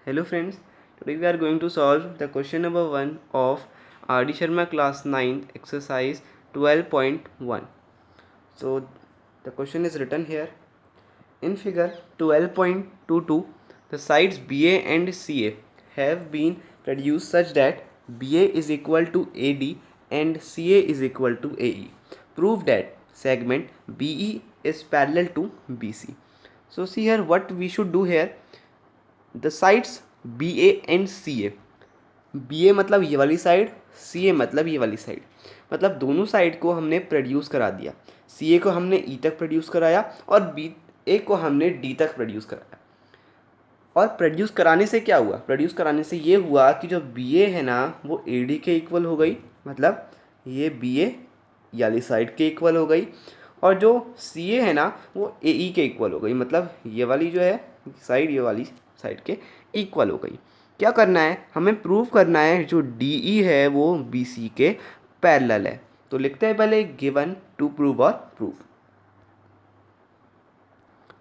Hello friends, today we are going to solve the question number 1 of R.D. Sharma class 9 exercise 12.1. So the question is written here. In figure 12.22, the sides BA and CA have been produced such that BA is equal to AD and CA is equal to AE. Prove that segment BE is parallel to BC. So see here what we should do here. The sides B A and C A. B A मतलब ये वाली side, सी ए मतलब ये वाली side, मतलब दोनों side को हमने प्रोड्यूस करा दिया. सी ए को हमने ई तक प्रोड्यूस कराया और बी ए को हमने डी तक प्रोड्यूस कराया. और प्रोड्यूस कराने से क्या हुआ? प्रोड्यूस कराने से ये हुआ कि जो बी ए है ना वो ए डी के इक्वल हो गई, मतलब ये बी ए वाली साइड के इक्वल हो गई, और जो सी ए है ना वो ए ई के इक्वल हो गई, मतलब ये वाली जो है साइड ये वाली साइड के इक्वल हो गई. क्या करना है? हमें प्रूव करना है जो डी ई है वो बी सी के पैरेलल है. तो लिखते हैं पहले गिवन टू प्रूव और प्रूफ.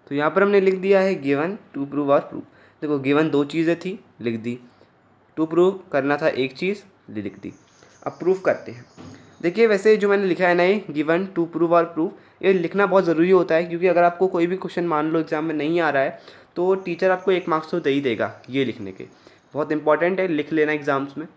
तो यहाँ पर हमने लिख दिया है गिवन टू प्रूव और प्रूफ. देखो गिवन दो चीज़ें थी, लिख दी. टू प्रूव करना था एक चीज़, लिख दी. अब प्रूफ करते हैं. देखिए वैसे जो मैंने लिखा है ना ये गिवन टू प्रूव और प्रूफ, ये लिखना बहुत ज़रूरी होता है, क्योंकि अगर आपको कोई भी क्वेश्चन मान लो एग्जाम में नहीं आ रहा है तो टीचर आपको 1 मार्क्स तो दे ही देगा ये लिखने के. बहुत इंपॉर्टेंट है, लिख लेना एग्जाम्स में.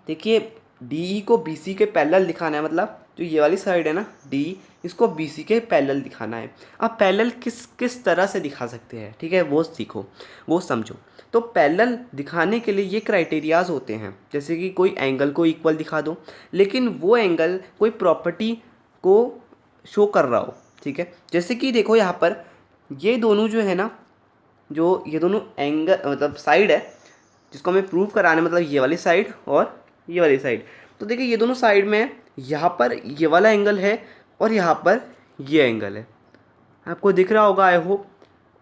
देखिए डी ई को बी सी के पैरेलल दिखाना है, मतलब जो ये वाली साइड है ना डी, इसको बी सी के पैरेलल दिखाना है. अब पैरेलल किस किस तरह से दिखा सकते हैं, ठीक है, वो सीखो, वो समझो. तो पैरेलल दिखाने के लिए ये क्राइटेरियाज होते हैं, जैसे कि कोई एंगल को इक्वल दिखा दो, लेकिन वो एंगल कोई प्रॉपर्टी को शो कर रहा हो, ठीक है. जैसे कि देखो यहाँ पर ये दोनों जो है ना, जो ये दोनों एंगल मतलब साइड है जिसको हमें प्रूव कराना है, मतलब ये वाली साइड और ये वाली साइड. तो देखिए ये दोनों साइड में यहाँ पर ये वाला एंगल है और यहाँ पर ये एंगल है, आपको दिख रहा होगा आई होप.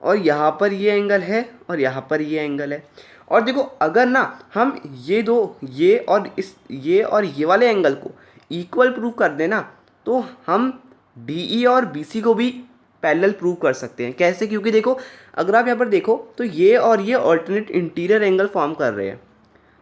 और यहाँ पर ये एंगल है और यहाँ पर ये एंगल है. और देखो अगर ना हम ये दो ये और ये वाले एंगल को इक्वल प्रूव कर देना तो हम डी ई और बी सी को भी पैरेलल प्रूव कर सकते हैं. कैसे? क्योंकि देखो अगर आप यहाँ पर देखो तो ये और ये ऑल्टरनेट इंटीरियर एंगल फॉर्म कर रहे हैं,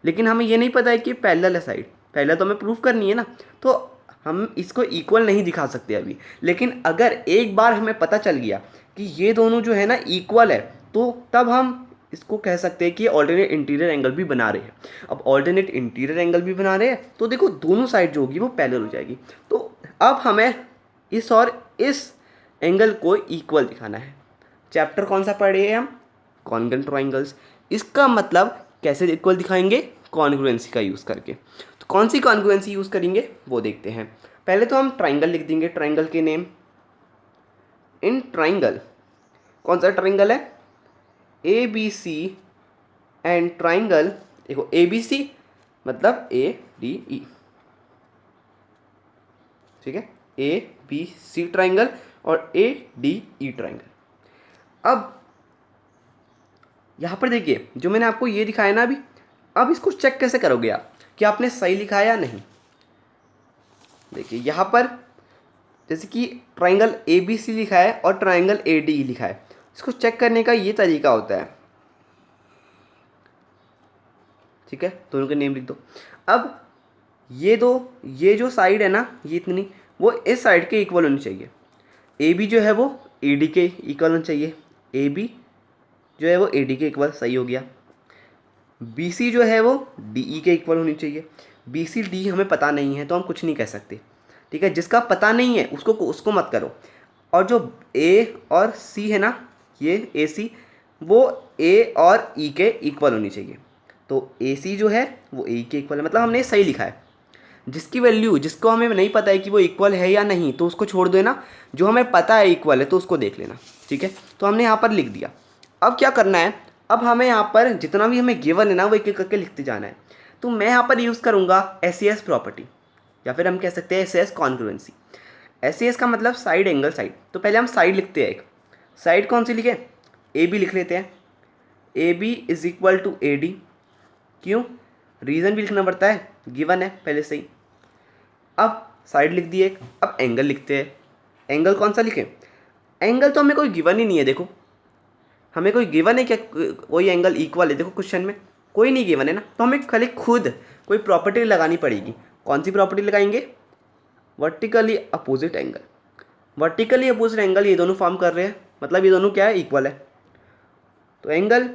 लेकिन हमें ये नहीं पता है कि पैरेलल है साइड. पहले तो हमें प्रूफ करनी है ना, तो हम इसको इक्वल नहीं दिखा सकते अभी. लेकिन अगर एक बार हमें पता चल गया कि ये दोनों जो है ना इक्वल है, तो तब हम इसको कह सकते हैं कि ऑल्टरनेट इंटीरियर एंगल भी बना रहे हैं. अब ऑल्टरनेट इंटीरियर एंगल भी बना रहे हैं तो देखो दोनों साइड जो होगी वो पैरेलल हो जाएगी. तो अब हमें इस और इस एंगल को इक्वल दिखाना है. चैप्टर कौन सा पढ़े हैं हम? Congruent triangles. इसका मतलब कैसे इक्वल दिखाएंगे? कॉन्ग्रुएंसी का यूज़ करके. तो कौन सी कॉन्ग्रुएंसी यूज़ करेंगे वो देखते हैं. पहले तो हम ट्राइंगल लिख देंगे, ट्राइंगल के नेम. इन ट्राइंगल, कौन सा ट्राइंगल है? A B C and triangle. देखो ए बी सी मतलब ए डी ई, ठीक है, ए बी सी ट्राइंगल और ए डी ई ट्राइंगल. अब यहाँ पर देखिए जो मैंने आपको ये दिखाया ना अभी, अब इसको चेक कैसे करोगे आप कि आपने सही लिखा है या नहीं. देखिए यहाँ पर जैसे कि ट्राइंगल ए बी सी लिखा है और ट्राइंगल ए डी ई लिखा है, इसको चेक करने का ये तरीका होता है, ठीक है. दोनों के नेम लिख दो. अब ये जो साइड है ना ये इतनी, वो इस साइड के इक्वल होनी चाहिए. ए बी जो है वो ए डी के इक्वल होना चाहिए. ए बी जो है वो ए डी के इक्वल, सही हो गया. बी सी जो है वो डी ई के इक्वल होनी चाहिए. बी सी डी हमें पता नहीं है तो हम कुछ नहीं कह सकते, ठीक है. जिसका पता नहीं है उसको मत करो. और जो ए और सी है ना, ये ए सी, वो ए और ई के इक्वल होनी चाहिए. तो ए सी जो है वो ए के इक्वल है, मतलब हमने सही लिखा है. जिसकी वैल्यू जिसको हमें नहीं पता है कि वो इक्वल है या नहीं तो उसको छोड़ देना, जो हमें पता है इक्वल है तो उसको देख लेना, ठीक है. तो हमने यहाँ पर लिख दिया. अब क्या करना है? अब हमें यहाँ पर जितना भी हमें गिवन है ना वो एक एक करके लिखते जाना है. तो मैं यहाँ पर यूज़ करूँगा एस सी एस प्रॉपर्टी, या फिर हम कह सकते हैं S C S congruency. S C S का मतलब साइड एंगल साइड. तो पहले हम साइड लिखते हैं. एक साइड कौन सी लिखे? ए बी लिख लेते हैं. A B is equal to A D. क्यों? रीज़न भी लिखना पड़ता है, गिवन है पहले से ही. अब साइड लिख दिए. अब एंगल लिखते हैं. एंगल कौन सा लिखें? एंगल तो हमें कोई गिवन ही नहीं है. देखो हमें कोई गिवन है क्या कोई एंगल इक्वल है? देखो क्वेश्चन में कोई नहीं गिवन है ना, तो हमें खाली खुद कोई प्रॉपर्टी लगानी पड़ेगी। कौन सी प्रॉपर्टी लगाएंगे? Vertically opposite angle. Vertically opposite angle ये दोनों फॉर्म कर रहे हैं, मतलब ये दोनों क्या है? इक्वल है। तो angle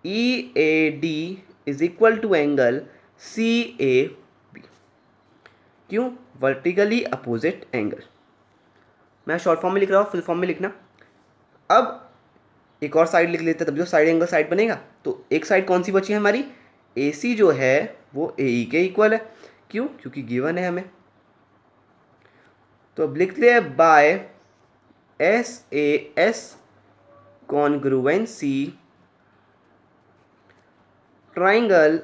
E A D is equal to angle C A B. क्यों? Vertically opposite angle. मैं शॉर्ट फॉर्म में लिख रहा हूँ, फुल फॉर्म में लिखना। अब एक और साइड लिख लेते हैं, तब जो साइड एंगल साइड बनेगा। तो एक साइड कौन सी बची है हमारी? ए सी जो है वो ए ई के इक्वल है। क्यों? क्योंकि गिवन है हमें। तो अब लिखते हैं by S A S congruency triangle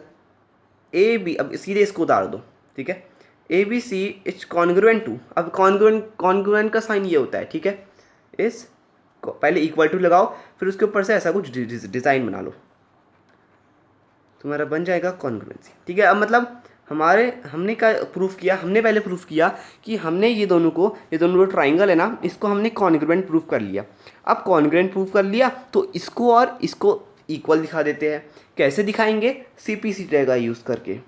A B. अब सीधे इसको उतार दो, ठीक है। A B C is congruent to. अब कॉन्ग्रुएंट का साइन ये होता है, ठीक है। इस पहले इक्वल टू लगाओ, फिर उसके ऊपर से ऐसा कुछ डिज़ाइन बना लो, तुम्हारा बन जाएगा कॉन्ग्रुएंसी, ठीक है। अब मतलब हमने क्या प्रूफ किया? हमने पहले प्रूफ किया कि हमने ये दोनों जो ट्राइंगल है ना, इसको हमने कॉन्ग्रुएंट प्रूफ कर लिया। अब कॉन्ग्रुएंट प्रूफ कर लिया तो इसको और इसको इक्वल दिखा देते हैं। कैसे दिखाएंगे? CPCT का यूज़ करके।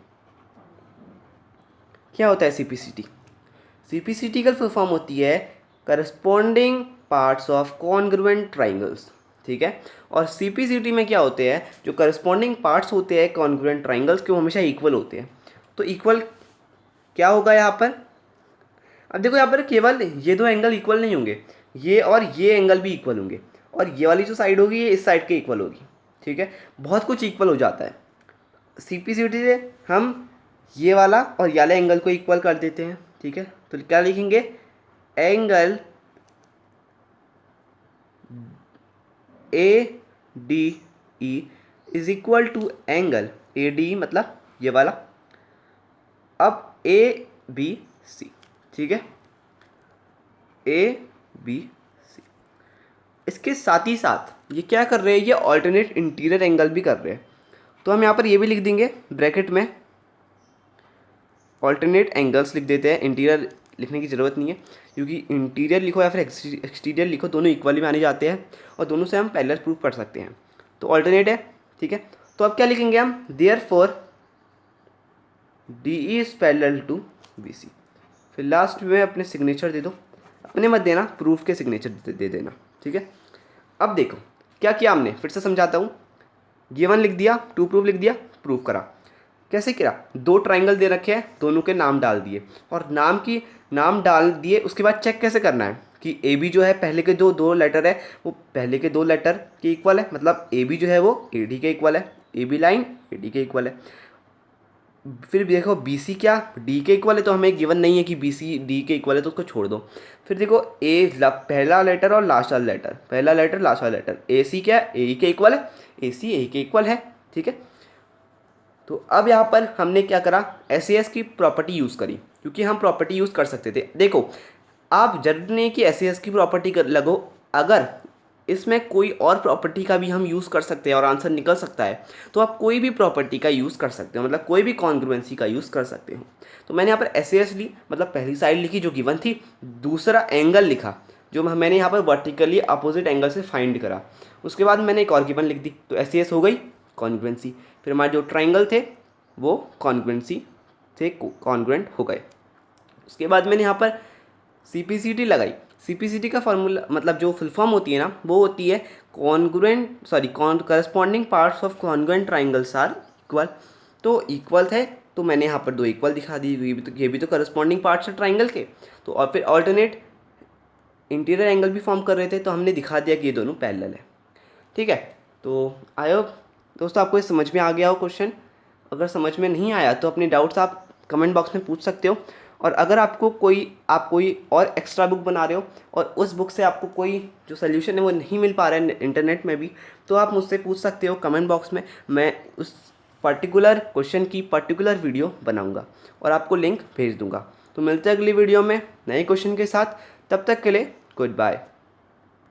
क्या होता है CPCT? CPCT का फुल फॉर्म होती है corresponding parts of congruent triangles, ठीक है। और CPCT में क्या होते हैं? जो करस्पॉन्डिंग पार्ट्स होते हैं कॉन्ग्रुएंट ट्राइंगल्स के, वो हमेशा इक्वल होते हैं। तो इक्वल क्या होगा यहाँ पर? अब देखो यहाँ पर केवल ये दो एंगल इक्वल नहीं होंगे, ये और ये एंगल भी इक्वल होंगे, और ये वाली जो साइड होगी ये इस साइड के इक्वल होगी, ठीक है। बहुत कुछ इक्वल हो जाता है। CPCT से हम ये वाला और ये वाला एंगल को इक्वल कर देते हैं, ठीक है। तो क्या लिखेंगे? Angle A D E is equal to angle A D, मतलब ये वाला, अब ए बी सी, ठीक है। A B C. इसके साथ ही साथ ये क्या कर रहे हैं? ये ऑल्टरनेट इंटीरियर एंगल भी कर रहे हैं। तो हम यहाँ पर ये भी लिख देंगे ब्रैकेट में, ऑल्टरनेट एंगल्स लिख देते हैं। इंटीरियर लिखने की ज़रूरत नहीं है, क्योंकि इंटीरियर लिखो या फिर एक्सटीरियर लिखो, दोनों इक्वली माने जाते हैं और दोनों से हम पैरेलल प्रूफ कर सकते हैं। तो ऑल्टरनेट है, ठीक है। तो अब क्या लिखेंगे हम? Therefore D E is parallel to B C. फिर लास्ट में अपने सिग्नेचर दे दो, अपने मत देना, प्रूफ के सिग्नेचर दे देना, ठीक है। अब देखो क्या किया हमने, फिर से समझाता हूँ। गिवन लिख दिया, टू प्रूफ लिख दिया, प्रूफ करा। कैसे किया? दो ट्राइंगल दे रखे हैं, दोनों के नाम डाल दिए, और नाम डाल दिए। उसके बाद चेक कैसे करना है कि ए बी जो है पहले के दो लेटर है वो पहले के दो लेटर के इक्वल है, मतलब ए बी जो है वो ए डी के इक्वल है, A B line A D के इक्वल है। फिर देखो बी सी क्या डी के इक्वल है, तो हमें गिवन नहीं है कि बी सी डी के इक्वल है, तो उसको छोड़ दो। फिर देखो पहला लेटर और लास्ट वाला लेटर, पहला लेटर लास्ट वाला लेटर, ए सी क्या ए के इक्वल है, ए सी ए के इक्वल है, ठीक है। तो अब यहाँ पर हमने क्या करा? SAS की प्रॉपर्टी यूज़ करी, क्योंकि हम प्रॉपर्टी यूज़ कर सकते थे। देखो आप जरूरी नहीं कि SAS की प्रॉपर्टी लगो, अगर इसमें कोई और प्रॉपर्टी का भी हम यूज़ कर सकते हैं और आंसर निकल सकता है, तो आप कोई भी प्रॉपर्टी का यूज़ कर सकते हो, मतलब कोई भी कॉन्ग्रुएंसी का यूज़ कर सकते हो। तो मैंने यहाँ पर SAS ली, मतलब पहली साइड लिखी जो गिवन थी, दूसरा एंगल लिखा जो मैंने यहाँ पर वर्टिकली अपोजिट एंगल से फाइंड करा, उसके बाद मैंने एक और गिवन लिख दी, तो SAS हो गई कॉन्ग्रुएंसी। फिर हमारे जो ट्राइंगल थे वो कॉन्ग्रुएंसी से कॉन्ग्रुएंट हो गए। उसके बाद मैंने यहाँ पर CPCT लगाई। CPCT का फॉर्मूला, मतलब जो फुल फॉर्म होती है ना, वो होती है corresponding parts of congruent triangles are equal. तो इक्वल थे तो मैंने यहाँ पर दो इक्वल दिखा दी, ये भी तो करस्पॉन्डिंग पार्ट्स है ट्राइंगल के। तो और फिर ऑल्टरनेट इंटीरियर एंगल भी फॉर्म कर रहे थे, तो हमने दिखा दिया कि ये दोनों पैरेलल है, ठीक है। तो आई होप दोस्तों आपको ये समझ में आ गया हो क्वेश्चन। अगर समझ में नहीं आया तो अपने डाउट्स आप कमेंट बॉक्स में पूछ सकते हो, और अगर आप कोई और एक्स्ट्रा बुक बना रहे हो और उस बुक से आपको कोई जो सोल्यूशन है वो नहीं मिल पा रहा है इंटरनेट में भी, तो आप मुझसे पूछ सकते हो कमेंट बॉक्स में। मैं उस पर्टिकुलर क्वेश्चन की पर्टिकुलर वीडियो बनाऊंगा और आपको लिंक भेज दूंगा। तो मिलते हैं अगली वीडियो में नए क्वेश्चन के साथ, तब तक के लिए गुड बाय।